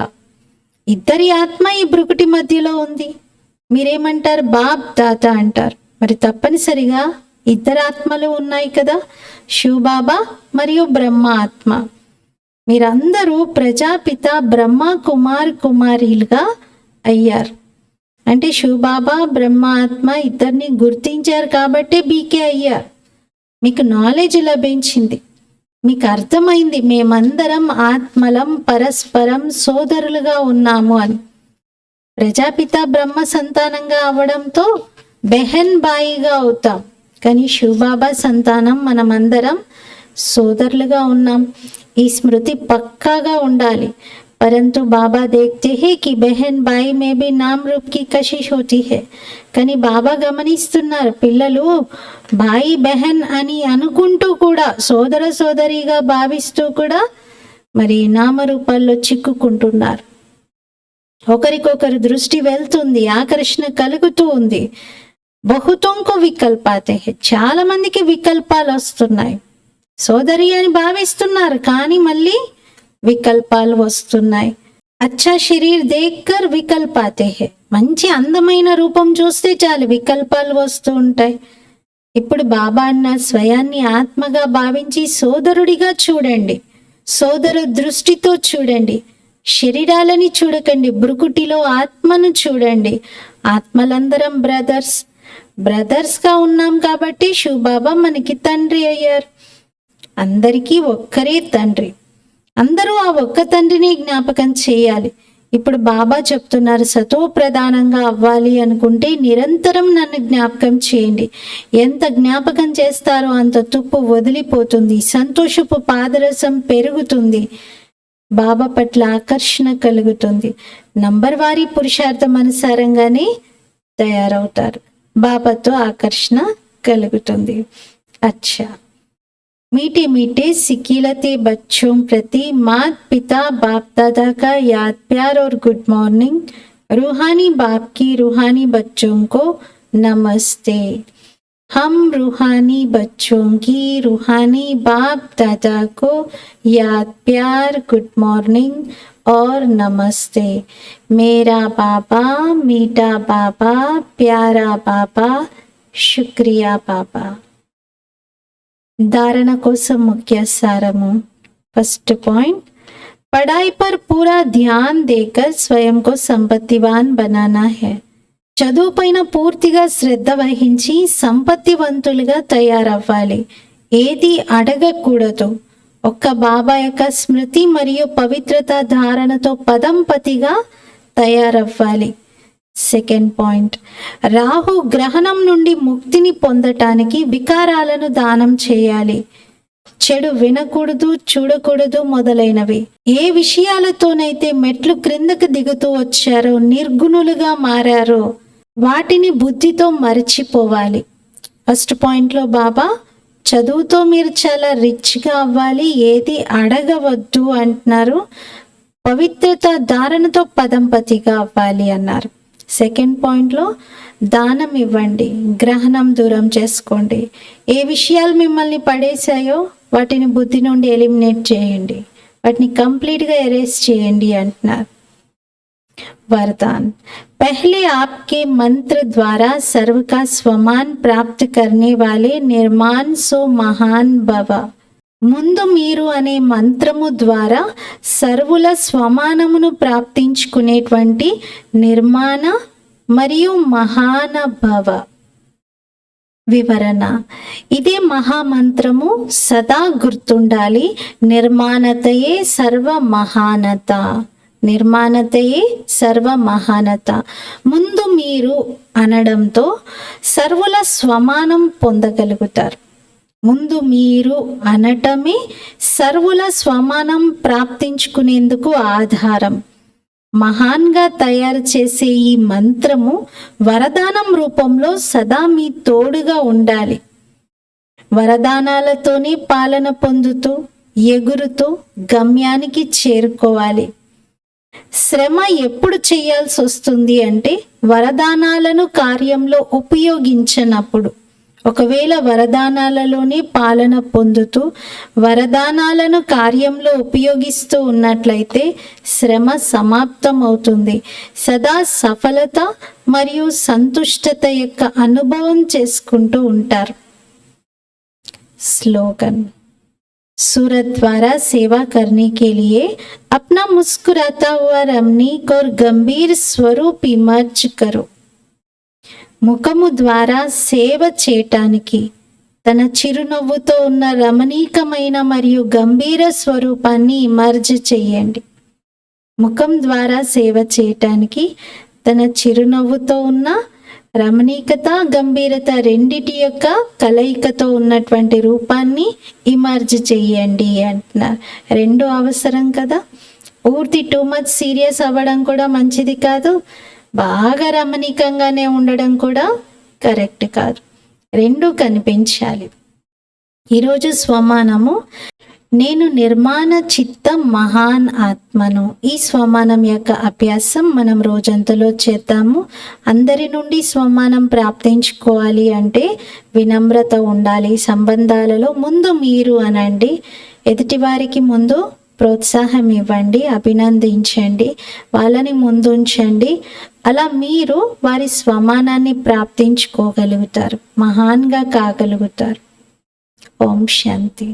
ఇద్దరి ఆత్మ ఈ బ్రుకుటి మధ్యలో ఉంది. మీరేమంటారు? బాప్ దాత అంటారు. మరి తప్పనిసరిగా ఇద్దరు ఆత్మలు ఉన్నాయి కదా, శివబాబా మరియు బ్రహ్మ ఆత్మ. మీరందరూ ప్రజాపిత బ్రహ్మ కుమారులుగా అయ్యారు. అంటే శివబాబా బ్రహ్మ ఆత్మ ఇద్దరిని గుర్తించారు కాబట్టే బీకే అయ్యారు. మీకు నాలెడ్జ్ లభించింది, మీకు అర్థమైంది మేమందరం ఆత్మలం, పరస్పరం సోదరులుగా ఉన్నాము అని. ప్రజాపిత బ్రహ్మ సంతానంగా అవడంతో బెహన్ బాయిగా అవుతాం, కానీ శివబాబా సంతానం మనమందరం సోదరులుగా ఉన్నాం. ఈ స్మృతి పక్కాగా ఉండాలి. परंतु बाबा देखते हैं कि बहन भाई में भी नाम रूप की कशिश होती है. కానీ బాబా గమనిస్తున్నారు, పిల్లలు భాయి బెహన్ అని అనుకుంటూ కూడా, సోదర సోదరిగా భావిస్తూ కూడా మరి నామరూపాల్లో చిక్కుకుంటున్నారు. ఒకరికొకరు దృష్టి వెళ్తుంది, ఆకర్షణ కలుగుతూ ఉంది. బహుతోంకో వికల్పాతే, చాలా మందికి వికల్పాలు వస్తున్నాయి. సోదరి అని భావిస్తున్నారు కానీ మళ్ళీ వికల్పాలు వస్తున్నాయి. అచ్చా శరీర్ దేక్కర్ వికల్పాతే హే. మంచి అందమైన రూపం చూస్తే చాలు వికల్పాలు వస్తూ ఉంటాయి. ఇప్పుడు బాబా అన్న స్వయాన్ని ఆత్మగా భావించి సోదరుడిగా చూడండి. సోదర దృష్టితో చూడండి. శరీరాలని చూడకండి, బ్రుకుటిలో ఆత్మను చూడండి. ఆత్మలందరం బ్రదర్స్. బ్రదర్స్గా ఉన్నాం కాబట్టి శివబాబా మనకి తండ్రి అయ్యారు. అందరికీ ఒక్కరే తండ్రి, అందరూ ఆ ఒక్క తండ్రిని జ్ఞాపకం చేయాలి. ఇప్పుడు బాబా చెప్తున్నారు, సతో ప్రధానంగా అవ్వాలి అనుకుంటే నిరంతరం నన్ను జ్ఞాపకం చేయండి. ఎంత జ్ఞాపకం చేస్తారో అంత తుప్పు వదిలిపోతుంది, సంతోషపు పాదరసం పెరుగుతుంది, బాబా పట్ల ఆకర్షణ కలుగుతుంది, నంబర్ వారీ పురుషార్థం అనుసారంగానే తయారవుతారు, బాబాతో ఆకర్షణ కలుగుతుంది. అచ్చా, मीठे मीठे सिकीलते बच्चों प्रति माता पिता बाप दादा का याद प्यार और गुड मॉर्निंग। रूहानी बाप की रूहानी बच्चों को नमस्ते। हम रूहानी बच्चों की रूहानी बाप दादा को याद प्यार गुड मॉर्निंग और नमस्ते। मेरा बाबा मीठा बाबा प्यारा बाबा शुक्रिया बाबा। धारण కోసం मुख्य सारము। फर्स्ट पॉइंट, पढ़ाई पर पूरा ध्यान देकर स्वयं को संपत्तिवान बनाना है। చదువు పైన పూర్తిగా శ్రద్ధ వహించి సంపత్తివంతులుగా తయారవ్వాలి. ఏది అడగకూడదు. ఒక్క బాబా యొక్క స్మృతి మరియు పవిత్రత ధారణతో పదంపతిగా తయారవ్వాలి. సెకండ్ పాయింట్, రాహు గ్రహణం నుండి ముక్తిని పొందటానికి వికారాలను దానం చేయాలి. చెడు వినకూడదు, చూడకూడదు మొదలైనవి. ఏ విషయాలతోనైతే మెట్లు క్రిందకు దిగుతూ వచ్చారో, నిర్గుణులుగా మారారో వాటిని బుద్ధితో మరిచిపోవాలి. ఫస్ట్ పాయింట్లో బాబా చదువుతో మీరు చాలా రిచ్గా అవ్వాలి, ఏది అడగవద్దు అంటున్నారు. పవిత్రత ధారణతో పదంపతిగా అవ్వాలి అన్నారు. సెకండ్ పాయింట్లో దానం ఇవ్వండి, గ్రహణం దూరం చేసుకోండి. ఏ విషయాలు మిమ్మల్ని పడేశాయో వాటిని బుద్ధి నుండి ఎలిమినేట్ చేయండి, వాటిని కంప్లీట్గా ఎరేస్ చేయండి అంటున్నారు. वरदान, पहले आपके मंत्र द्वारा सर्व का स्वमान प्राप्त करने वाले निर्माण सो महान भव। ముందు మీరు అనే మంత్రము ద్వారా సర్వుల స్వమానమును ప్రాప్తించుకునేటువంటి నిర్మాణ మరియు మహానభవ. వివరణ, ఇదే మహామంత్రము సదా గుర్తుండాలి. నిర్మాణతయే సర్వ మహానత, నిర్మాణతయే సర్వ మహానత. ముందు మీరు అనడంతో సర్వుల స్వమానం పొందగలుగుతారు. ముందు మీరు అనటమే సర్వుల స్వమానం ప్రాప్తించుకునేందుకు ఆధారం. మహాన్గా తయారు చేసే ఈ మంత్రము వరదానం రూపంలో సదా మీ తోడుగా ఉండాలి. వరదానాలతోనే పాలన పొందుతూ ఎగురుతూ గమ్యానికి చేరుకోవాలి. శ్రమ ఎప్పుడు చేయాల్సి వస్తుంది అంటే వరదానాలను కార్యంలో ఉపయోగించనప్పుడు. ఒకవేళ వరదానాలలోనే పాలన పొందుతూ వరదానాలను కార్యంలో ఉపయోగిస్తూ ఉన్నట్లయితే శ్రమ సమాప్తం అవుతుంది. సదా సఫలత మరియు సంతుష్టత యొక్క అనుభవం చేసుకుంటూ ఉంటారు. स्लोगन, सूरत द्वारा सेवा करने के लिए अपना मुस्कुराता हुआ रमणीक और गंभीर स्वरूप इमर्ज करो। ముఖము ద్వారా సేవ చేయటానికి తన చిరునవ్వుతో ఉన్న రమణీకమైన మరియు గంభీర స్వరూపాన్ని ఇమర్జ్ చేయండి. ముఖం ద్వారా సేవ చేయటానికి తన చిరునవ్వుతో ఉన్న రమణీకత, గంభీరత రెండిటి యొక్క కలయికతో ఉన్నటువంటి రూపాన్ని ఇమర్జ్ చేయండి అంటున్నారు. రెండు అవసరం కదా. పూర్తి టూ మచ్ సీరియస్ అవ్వడం కూడా మంచిది కాదు, బాగా రమణీకంగానే ఉండడం కూడా కరెక్ట్ కాదు. రెండు కనిపించాలి. ఈరోజు స్వమానము, నేను నిర్మాణ చిత్త మహాన్ ఆత్మను. ఈ స్వమానం యొక్క అభ్యాసం మనం రోజంతలో చేద్దాము. అందరి నుండి స్వమానం ప్రాప్తించుకోవాలి అంటే వినమ్రత ఉండాలి. సంబంధాలలో ముందు మీరు అనండి, ఎదుటివారికి ముందు ప్రోత్సాహం ఇవ్వండి, అభినందించండి, వాళ్ళని ముందుంచండి. అలా మీరు వారి స్వమానాన్ని ప్రాప్తించుకోగలుగుతారు, మహాన్గా కాగలుగుతారు. ఓం శాంతి.